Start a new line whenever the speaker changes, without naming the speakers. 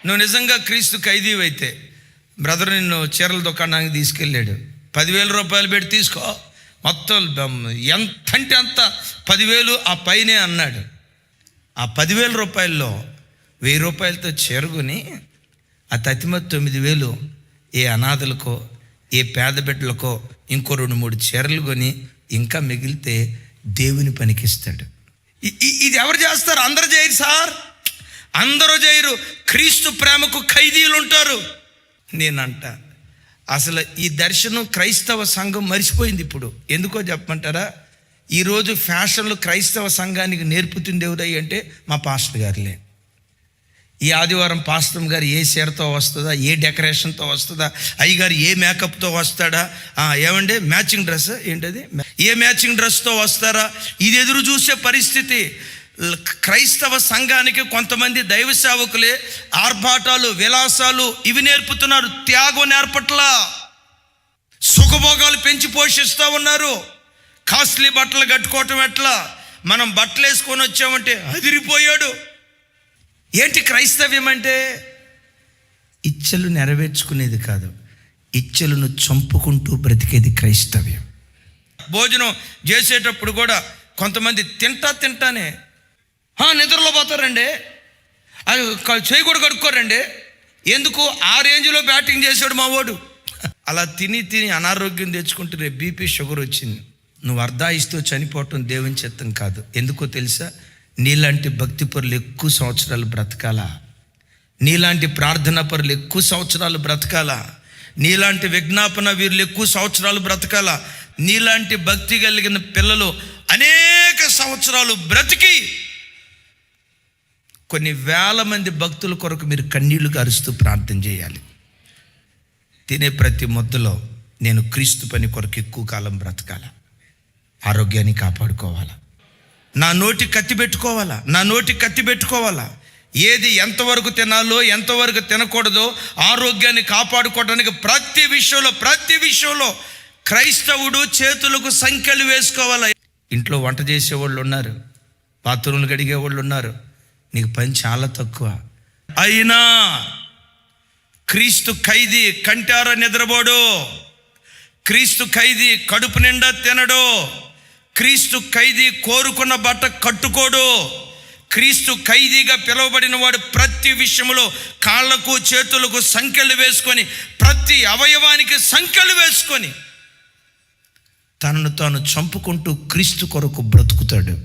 నువ్వు నిజంగా క్రీస్తు ఖైదీవి అయితే బ్రదర్ నిన్ను చీరల దుకాణానికి తీసుకెళ్ళాడు, 10,000 రూపాయలు పెట్టి తీసుకో, మొత్తం ఎంత అంటే అంత 10,000 ఆ పైనే అన్నాడు. ఆ 10,000 రూపాయల్లో 1,000 రూపాయలతో చేరుకుని ఆ తతిమ 9,000 ఏ అనాథలకో ఏ పేద బిడ్డలకో ఇంకో 2-3 చీరలు కొని ఇంకా మిగిలితే దేవుని పనికిస్తాడు. ఇది ఎవరు చేస్తారు? అందరూ చేయరు సార్, అందరూ చేయరు. క్రీస్తు ప్రేమకు ఖైదీలు ఉంటారు. నేనంట అసలు ఈ దర్శనం క్రైస్తవ సంఘం మర్చిపోయింది ఇప్పుడు. ఎందుకో చెప్పమంటారా? ఈరోజు ఫ్యాషన్లు క్రైస్తవ సంఘానికి నేర్పుతుంది ఎవరై అంటే మా పాస్టర్ గారులే. ఈ ఆదివారం పాస్టర్ గారు ఏ చీరతో వస్తుందా, ఏ డెకరేషన్తో వస్తుందా, అయ్యగారు ఏ మేకప్తో వస్తాడా, ఏమంటే మ్యాచింగ్ డ్రెస్ ఏంటది, ఏ మ్యాచింగ్ డ్రెస్తో వస్తారా, ఇది ఎదురు చూసే పరిస్థితి. క్రైస్తవ సంఘానికి కొంతమంది దైవ సేవకులే ఆర్భాటాలు విలాసాలు ఇవి నేర్పుతున్నారు, త్యాగం నేర్పట్లా. సుఖభోగాలు పెంచి పోషిస్తూ ఉన్నారు. కాస్ట్లీ బట్టలు కట్టుకోవటం ఎట్లా, మనం బట్టలు వేసుకొని వచ్చామంటే అదిరిపోయాడు. ఏంటి క్రైస్తవ్యం అంటే? ఇచ్చలు నెరవేర్చుకునేది కాదు, ఇచ్చలను చంపుకుంటూ బ్రతికేది క్రైస్తవ్యం. భోజనం చేసేటప్పుడు కూడా కొంతమంది తింటానే నిద్రలో పోతారండి, అది చేయి కూడా కడుక్కోరండి. ఎందుకు? ఆ రేంజ్లో బ్యాటింగ్ చేశాడు మా వాడు. అలా తిని అనారోగ్యం తెచ్చుకుంటే రేపు బీపీ షుగర్ వచ్చింది. నువ్వు అర్ధాయిస్తూ చనిపోవటం దేవుని చిత్తం కాదు. ఎందుకో తెలుసా? నీలాంటి భక్తి పరులు ఎక్కువ సంవత్సరాలు బ్రతకాలా, నీలాంటి ప్రార్థనా పరులు ఎక్కువ సంవత్సరాలు బ్రతకాలా, నీలాంటి విజ్ఞాపన వీరులు ఎక్కువ సంవత్సరాలు బ్రతకాలా, నీలాంటి భక్తి కలిగిన పిల్లలు అనేక సంవత్సరాలు బ్రతికి కొన్ని వేల మంది భక్తుల కొరకు మీరు కన్నీళ్లు గారుస్తూ ప్రార్థన చేయాలి. తినే ప్రతి ముద్దలో నేను క్రీస్తు పని కొరకు ఎక్కువ కాలం బ్రతకాలా, ఆరోగ్యాన్ని కాపాడుకోవాలా, నా నోటికి కత్తి పెట్టుకోవాలా, ఏది ఎంతవరకు తినాలో ఎంతవరకు తినకూడదో ఆరోగ్యాన్ని కాపాడుకోవడానికి ప్రతి విషయంలో క్రైస్తవుడు చేతులకు సంఖ్యలు వేసుకోవాలి. ఇంట్లో వంట చేసేవాళ్ళు ఉన్నారు, బాత్రూమ్లు కడిగే వాళ్ళు ఉన్నారు, నీకు పని చాలా తక్కువ. అయినా క్రీస్తు ఖైదీ కంటార నిద్రపోడు, క్రీస్తు ఖైదీ కడుపు నిండా తినడు, క్రీస్తు ఖైదీ కోరుకున్న బట్ట కట్టుకోడు. క్రీస్తు ఖైదీగా పిలువబడిన వాడు ప్రతి విషయంలో కాళ్లకు చేతులకు సంఖ్యలు వేసుకొని, ప్రతి అవయవానికి సంఖ్యలు వేసుకొని తనను తాను చంపుకుంటూ క్రీస్తు కొరకు బ్రతుకుతాడు.